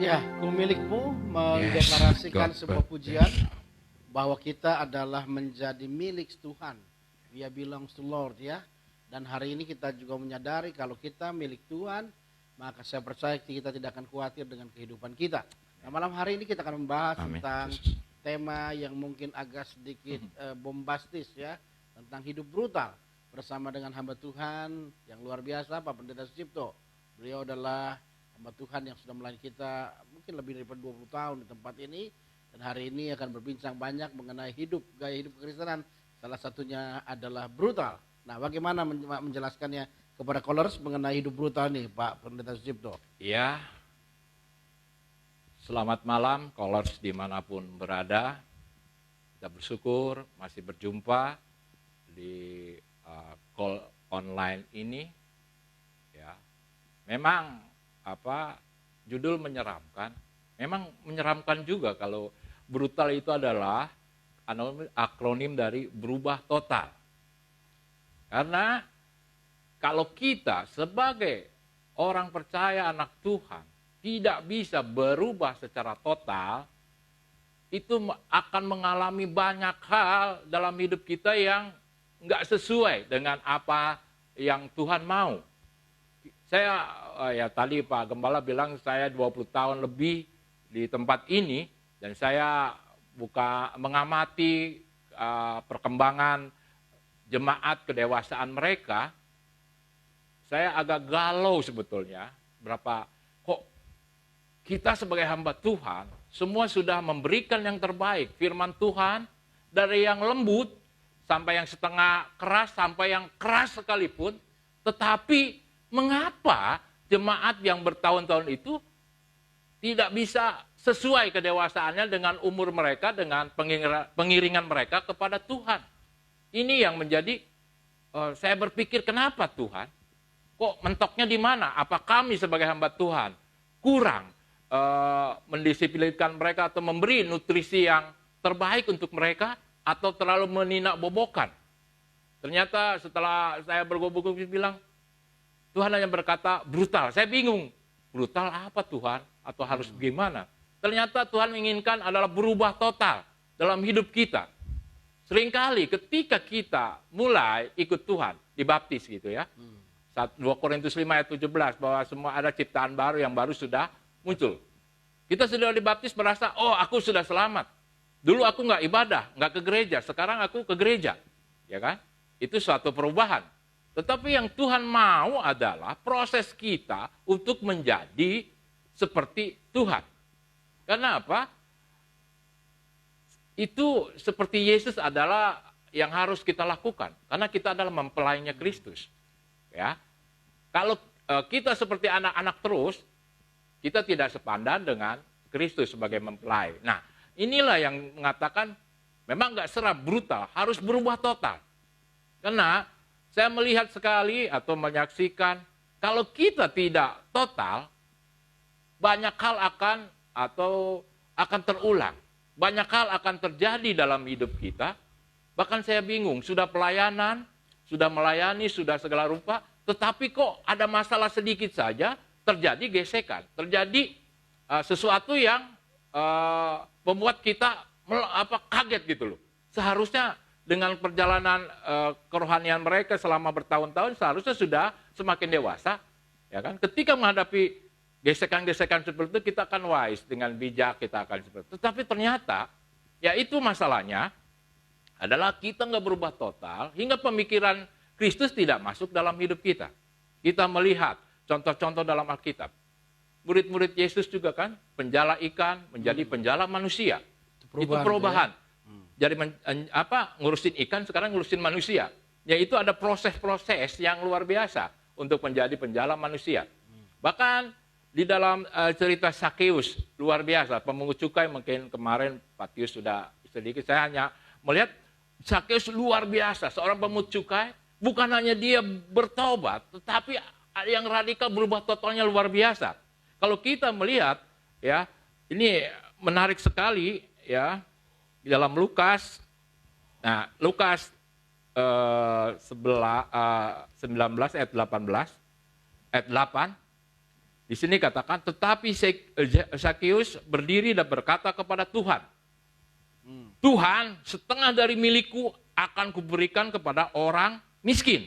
Ya, ku milikmu Yes, mendeklarasikan God sebuah bless. pujian bahwa kita adalah menjadi milik Tuhan. We belongs to Lord ya. Dan hari ini kita juga menyadari kalau kita milik Tuhan, maka saya percaya kita tidak akan khawatir dengan kehidupan kita. Nah, malam hari ini kita akan membahas Amin. tentang Yesus. tema yang mungkin agak sedikit bombastis ya, tentang hidup brutal bersama dengan hamba Tuhan yang luar biasa, Pak Pendeta Sucipto. Beliau adalah hamba Tuhan yang sudah melayani kita mungkin lebih daripada 20 tahun di tempat ini, dan hari ini akan berbincang banyak mengenai gaya hidup kekristenan. Salah satunya adalah brutal. Nah, bagaimana menjelaskannya kepada callers mengenai hidup brutal nih, Pak Pendeta Sucipto? Ya, selamat malam callers dimanapun berada. Kita bersyukur masih berjumpa di call online ini. Ya, memang judul menyeramkan. Memang menyeramkan juga kalau brutal itu adalah akronim dari berubah total. Karena kalau kita sebagai orang percaya anak Tuhan tidak bisa berubah secara total, itu akan mengalami banyak hal dalam hidup kita yang nggak sesuai dengan apa yang Tuhan mau. Saya, tadi Pak Gembala bilang saya 20 tahun lebih di tempat ini, dan saya mengamati perkembangan jemaat kedewasaan mereka. Saya agak galau sebetulnya, kok kita sebagai hamba Tuhan semua sudah memberikan yang terbaik, firman Tuhan dari yang lembut sampai yang setengah keras sampai yang keras sekalipun, tetapi mengapa jemaat yang bertahun-tahun itu tidak bisa sesuai kedewasaannya dengan umur mereka, dengan pengiringan mereka kepada Tuhan. Ini yang menjadi, saya berpikir kenapa Tuhan? Kok mentoknya di mana? Apa kami sebagai hamba Tuhan kurang mendisiplinkan mereka atau memberi nutrisi yang terbaik untuk mereka, atau terlalu meninak bobokan? Ternyata setelah saya bergumul bilang, Tuhan hanya berkata brutal. Saya bingung, brutal apa Tuhan? Atau harus bagaimana? Ternyata Tuhan menginginkan adalah berubah total dalam hidup kita. Seringkali ketika kita mulai ikut Tuhan, dibaptis gitu ya. 2 Korintus 5 ayat 17, bahwa semua ada ciptaan baru, yang baru sudah muncul. Kita sudah dibaptis merasa, oh aku sudah selamat. Dulu aku nggak ibadah, nggak ke gereja, sekarang aku ke gereja. Ya kan? Itu suatu perubahan. Tetapi yang Tuhan mau adalah proses kita untuk menjadi seperti Tuhan. Karena apa? Itu seperti Yesus adalah yang harus kita lakukan. Karena kita adalah mempelainya Kristus. Ya, kalau kita seperti anak-anak terus, kita tidak sepadan dengan Kristus sebagai mempelai. Nah, inilah yang mengatakan memang nggak serap brutal, harus berubah total. Karena saya melihat sekali atau menyaksikan, kalau kita tidak total, banyak hal akan terulang. Banyak hal akan terjadi dalam hidup kita. Bahkan saya bingung, sudah pelayanan, sudah melayani, sudah segala rupa, tetapi kok ada masalah sedikit saja, terjadi gesekan, terjadi sesuatu yang membuat kita kaget gitu loh. Seharusnya dengan perjalanan kerohanian mereka selama bertahun-tahun, seharusnya sudah semakin dewasa. Ya kan? Ketika menghadapi gesekan-gesekan seperti itu, kita akan wise, dengan bijak kita akan seperti itu. Tetapi ternyata, ya itu masalahnya, adalah kita nggak berubah total, hingga pemikiran Kristus tidak masuk dalam hidup kita. Kita melihat contoh-contoh dalam Alkitab. Murid-murid Yesus juga kan, penjala ikan menjadi penjala manusia. Itu perubahan. Jadi ngurusin ikan, sekarang ngurusin manusia. Yaitu ada proses-proses yang luar biasa untuk menjadi penjala manusia. Bahkan di dalam cerita Sakeus, luar biasa, pemungut cukai, mungkin kemarin Pak Tius sudah sedikit, saya hanya melihat Sakeus luar biasa, seorang pemungut cukai, bukan hanya dia bertobat, tetapi yang radikal berubah totalnya luar biasa. Kalau kita melihat, ya, ini menarik sekali, ya, di dalam Lukas, nah Lukas 19 ayat 18, ayat 8, Di sini katakan, tetapi Zakius berdiri dan berkata kepada Tuhan, Tuhan, setengah dari milikku akan kuberikan kepada orang miskin.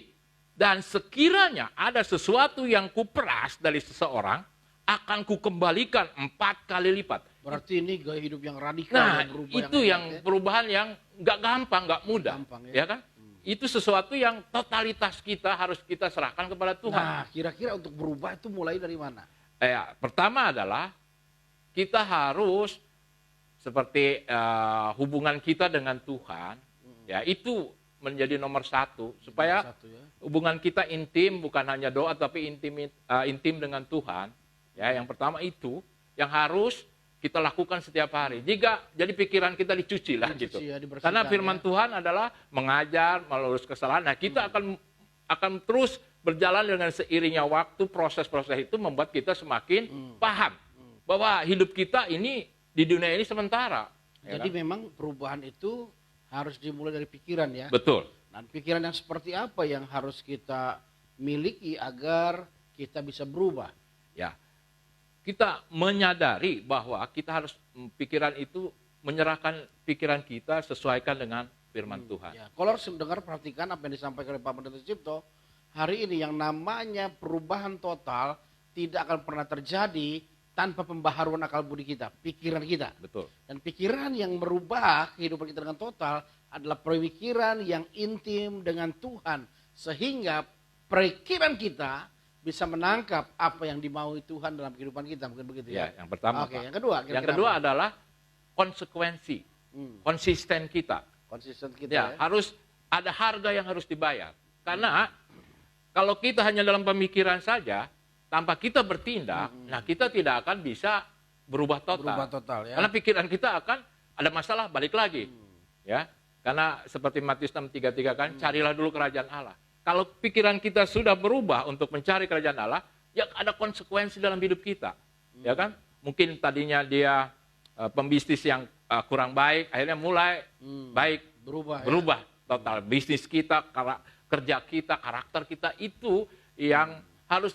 Dan sekiranya ada sesuatu yang kuperas dari seseorang, akan kukembalikan 4 kali lipat. Berarti ini gaya hidup yang radikal. Nah, yang itu yang perubahan yang nggak gampang, nggak mudah. Gampang, ya kan? Itu sesuatu yang totalitas kita harus kita serahkan kepada Tuhan. Nah, kira-kira untuk berubah itu mulai dari mana? Pertama adalah kita harus seperti hubungan kita dengan Tuhan, ya itu menjadi nomor satu supaya hubungan kita intim, bukan hanya doa tapi intim dengan Tuhan. Ya, yang pertama itu yang harus kita lakukan setiap hari. Jika jadi pikiran kita dicuci lah gitu. Ya, karena firman Tuhan adalah mengajar, melurus kesalahan. Nah, kita akan terus berjalan dengan seiringnya waktu, proses-proses itu membuat kita semakin paham bahwa hidup kita ini di dunia ini sementara. Jadi memang perubahan itu harus dimulai dari pikiran ya. Betul. Dan pikiran yang seperti apa yang harus kita miliki agar kita bisa berubah? Ya, kita menyadari bahwa kita harus pikiran itu menyerahkan pikiran kita sesuaikan dengan firman Tuhan. Ya. Kalau harus dengar perhatikan apa yang disampaikan oleh Pak Pendeta Sucipto, hari ini yang namanya perubahan total tidak akan pernah terjadi tanpa pembaharuan akal budi kita, pikiran kita. Betul. Dan pikiran yang merubah kehidupan kita dengan total adalah pemikiran yang intim dengan Tuhan. Sehingga pikiran kita bisa menangkap apa yang dimaui Tuhan dalam kehidupan kita. Mungkin begitu ya? Yang pertama. Oke, yang kedua. Yang kedua adalah konsekuensi, konsisten kita. Konsisten kita ya. Harus ada harga yang harus dibayar. Karena kalau kita hanya dalam pemikiran saja, tanpa kita bertindak, nah kita tidak akan bisa berubah total. Berubah total ya. Karena pikiran kita akan ada masalah, balik lagi. Ya. Karena seperti Matius 6:33 kan, carilah dulu kerajaan Allah. Kalau pikiran kita sudah berubah untuk mencari kerajaan Allah, ya ada konsekuensi dalam hidup kita. Ya kan? Mungkin tadinya dia pembisnis yang kurang baik, akhirnya mulai baik, berubah total. Bisnis kita, kerja kita, karakter kita itu yang harus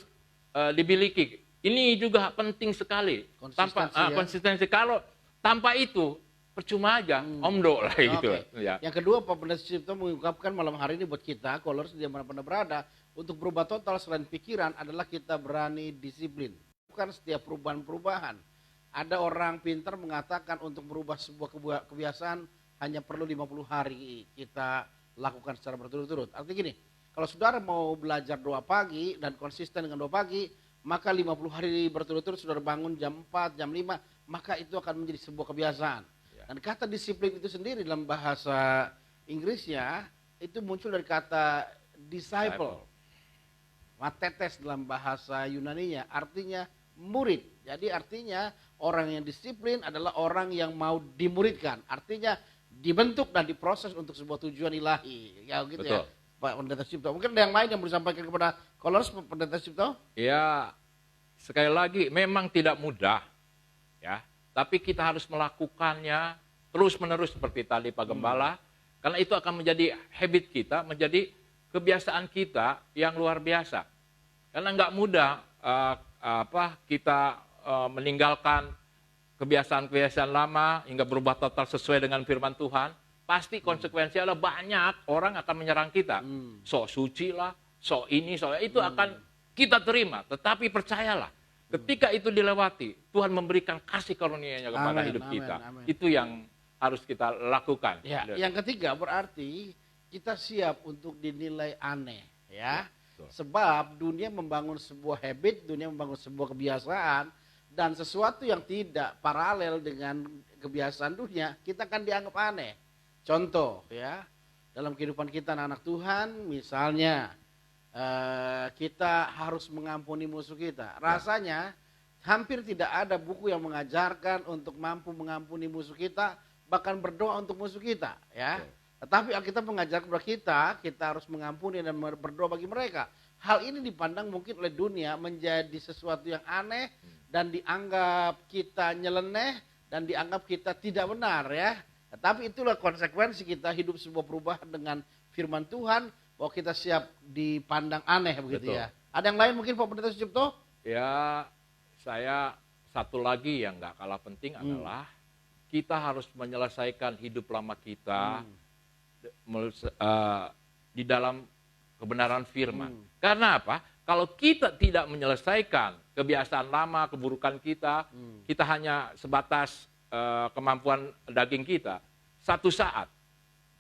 dimiliki. Ini juga penting sekali. Konsistensi. Kalau tanpa itu percuma aja, omdo lah gitu. Ya. Yang kedua, Pak Pendeta Sucipto mengungkapkan malam hari ini buat kita, kolors di mana-mana berada, untuk berubah total selain pikiran adalah kita berani disiplin. Bukan setiap perubahan-perubahan. Ada orang pintar mengatakan untuk merubah sebuah kebiasaan hanya perlu 50 hari kita lakukan secara berturut-turut. Artinya gini, kalau saudara mau belajar doa pagi dan konsisten dengan doa pagi, maka 50 hari berturut-turut saudara bangun jam 4, jam 5, maka itu akan menjadi sebuah kebiasaan. Dan kata disiplin itu sendiri dalam bahasa Inggrisnya itu muncul dari kata disciple. Matetes dalam bahasa Yunaninya artinya murid. Jadi artinya orang yang disiplin adalah orang yang mau dimuridkan. Artinya dibentuk dan diproses untuk sebuah tujuan ilahi. Ya gitu. Betul. Ya. Pak Pendeta Sucipto. Mungkin ada yang lain yang mau disampaikan kepada kolors Pak Pendeta Sucipto? Ya, sekali lagi memang tidak mudah. Ya. Tapi kita harus melakukannya terus-menerus seperti tadi Pak Gembala. Karena itu akan menjadi habit kita, menjadi kebiasaan kita yang luar biasa. Karena nggak mudah kita meninggalkan kebiasaan-kebiasaan lama hingga berubah total sesuai dengan firman Tuhan. Pasti konsekuensi adalah banyak orang akan menyerang kita. Sok suci lah, sok ini, sok itu akan kita terima. Tetapi percayalah, ketika itu dilewati, Tuhan memberikan kasih karunia-Nya kepada hidup kita. Amin. Itu yang harus kita lakukan. Ya, yang ketiga berarti kita siap untuk dinilai aneh, ya. Sebab dunia membangun sebuah habit, dunia membangun sebuah kebiasaan, dan sesuatu yang tidak paralel dengan kebiasaan dunia, kita akan dianggap aneh. Contoh, ya, dalam kehidupan kita anak-anak Tuhan, misalnya kita harus mengampuni musuh kita. Rasanya hampir tidak ada buku yang mengajarkan untuk mampu mengampuni musuh kita, bahkan berdoa untuk musuh kita, ya. Tetapi Alkitab mengajar kepada kita harus mengampuni dan berdoa bagi mereka. Hal ini dipandang mungkin oleh dunia menjadi sesuatu yang aneh dan dianggap kita nyeleneh dan dianggap kita tidak benar, ya. Tetapi itulah konsekuensi kita hidup sebuah perubahan dengan firman Tuhan, bahwa kita siap dipandang aneh begitu. Betul. Ya. Ada yang lain mungkin Pak Pendeta Sucipto? Ya, saya satu lagi yang nggak kalah penting adalah kita harus menyelesaikan hidup lama kita di dalam kebenaran firman. Karena apa? Kalau kita tidak menyelesaikan kebiasaan lama, keburukan kita, kita hanya sebatas kemampuan daging kita, satu saat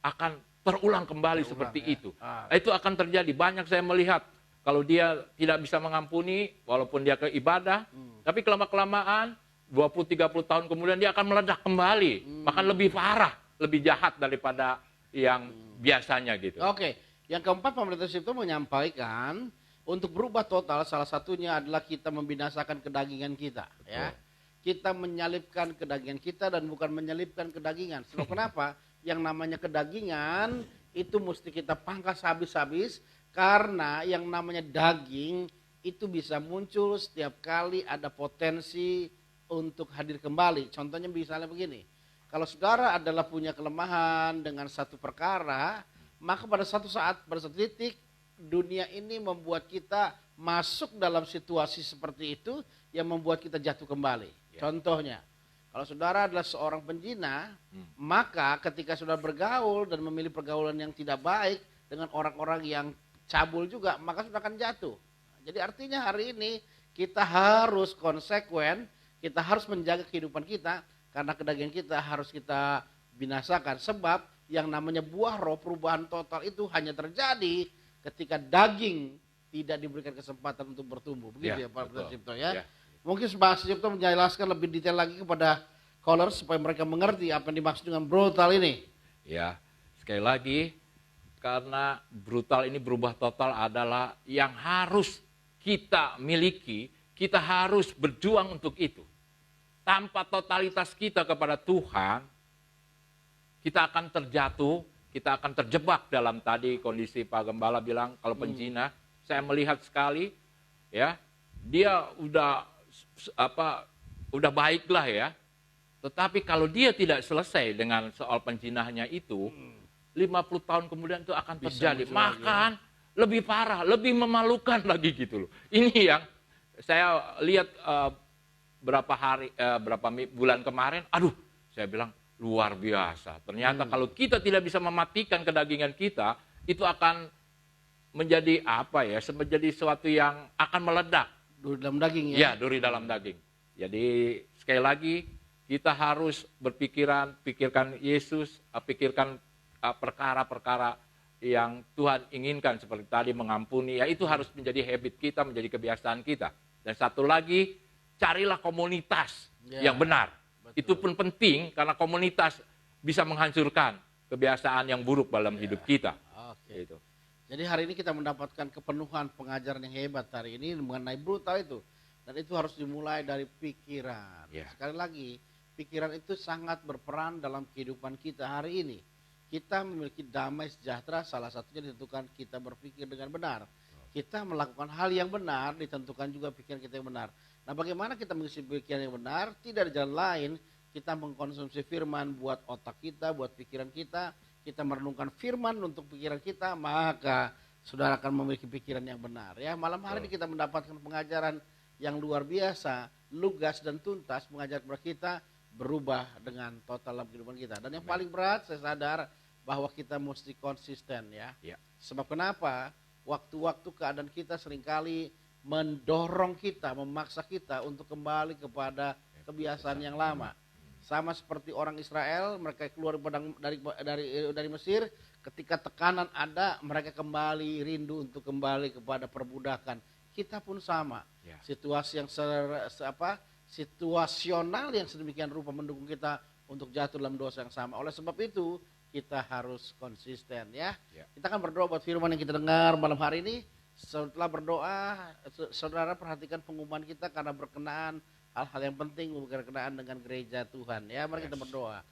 akan terulang kembali seperti itu. Itu akan terjadi. Banyak saya melihat kalau dia tidak bisa mengampuni, walaupun dia ke ibadah, tapi kelama-kelamaan 20-30 tahun kemudian dia akan meledak kembali. Bahkan lebih parah, lebih jahat daripada yang biasanya gitu. Oke, yang keempat pemerintah Cipto menyampaikan untuk berubah total salah satunya adalah kita membinasakan kedagingan kita. Betul. Ya. Kita menyalipkan kedagingan kita dan bukan menyalipkan kedagingan. Sebab kenapa? Yang namanya kedagingan itu mesti kita pangkas habis-habis karena yang namanya daging itu bisa muncul setiap kali ada potensi untuk hadir kembali. Contohnya misalnya begini, kalau saudara adalah punya kelemahan dengan satu perkara, maka pada satu saat, pada satu titik, dunia ini membuat kita masuk dalam situasi seperti itu yang membuat kita jatuh kembali. Contohnya, kalau saudara adalah seorang penjina, maka ketika saudara bergaul dan memilih pergaulan yang tidak baik dengan orang-orang yang cabul juga, maka saudara akan jatuh. Jadi artinya hari ini kita harus konsekuen, kita harus menjaga kehidupan kita, karena kedagingan kita harus kita binasakan. Sebab yang namanya buah roh, perubahan total itu hanya terjadi ketika daging tidak diberikan kesempatan untuk bertumbuh. Begitu ya Pak Cipto ya. Mungkin Pak Cipto menjelaskan lebih detail lagi kepada callers supaya mereka mengerti apa yang dimaksud dengan brutal ini. Ya, sekali lagi, karena brutal ini berubah total adalah yang harus kita miliki, kita harus berjuang untuk itu. Tanpa totalitas kita kepada Tuhan, kita akan terjatuh, kita akan terjebak dalam tadi kondisi Pak Gembala bilang kalau penjina, saya melihat sekali ya, dia udah baiklah ya. Tetapi kalau dia tidak selesai dengan soal penjinahnya itu, 50 tahun kemudian itu akan terjadi. Bahkan lebih parah, lebih memalukan lagi gitu loh. Ini yang saya lihat berapa bulan kemarin, aduh, saya bilang luar biasa. Ternyata kalau kita tidak bisa mematikan kedagingan kita, itu akan menjadi apa ya? Menjadi sesuatu yang akan meledak. Duri dalam daging ya? Ya, duri dalam daging. Jadi sekali lagi kita harus pikirkan Yesus, pikirkan perkara-perkara yang Tuhan inginkan seperti tadi mengampuni. Ya itu harus menjadi habit kita, menjadi kebiasaan kita. Dan satu lagi, carilah komunitas yang benar. Betul. Itu pun penting karena komunitas bisa menghancurkan kebiasaan yang buruk dalam hidup kita. Oke. Gitu. Jadi hari ini kita mendapatkan kepenuhan pengajaran yang hebat hari ini mengenai brutal itu. Dan itu harus dimulai dari pikiran. Sekali lagi, pikiran itu sangat berperan dalam kehidupan kita hari ini. Kita memiliki damai sejahtera, salah satunya ditentukan kita berpikir dengan benar. Kita melakukan hal yang benar, ditentukan juga pikiran kita yang benar. Nah bagaimana kita mengisi pikiran yang benar? Tidak ada jalan lain, kita mengkonsumsi firman buat otak kita, buat pikiran kita. Kita merenungkan firman untuk pikiran kita, maka saudara akan memiliki pikiran yang benar. Ya, malam hari ini kita mendapatkan pengajaran yang luar biasa, lugas dan tuntas mengajar kepada kita berubah dengan total dalam kehidupan kita. Dan yang paling berat saya sadar bahwa kita mesti konsisten ya. Sebab kenapa? Waktu-waktu keadaan kita seringkali mendorong kita, memaksa kita untuk kembali kepada kebiasaan yang lama. Sama seperti orang Israel, mereka keluar dari Mesir, ketika tekanan ada, mereka kembali rindu untuk kembali kepada perbudakan. Kita pun sama. Situasi yang situasional yang sedemikian rupa mendukung kita untuk jatuh dalam dosa yang sama. Oleh sebab itu, kita harus konsisten ya. Kita akan berdoa buat firman yang kita dengar malam hari ini. Setelah berdoa, saudara perhatikan pengumuman kita karena berkenaan hal-hal yang penting berkenaan dengan gereja Tuhan ya. Mari kita berdoa.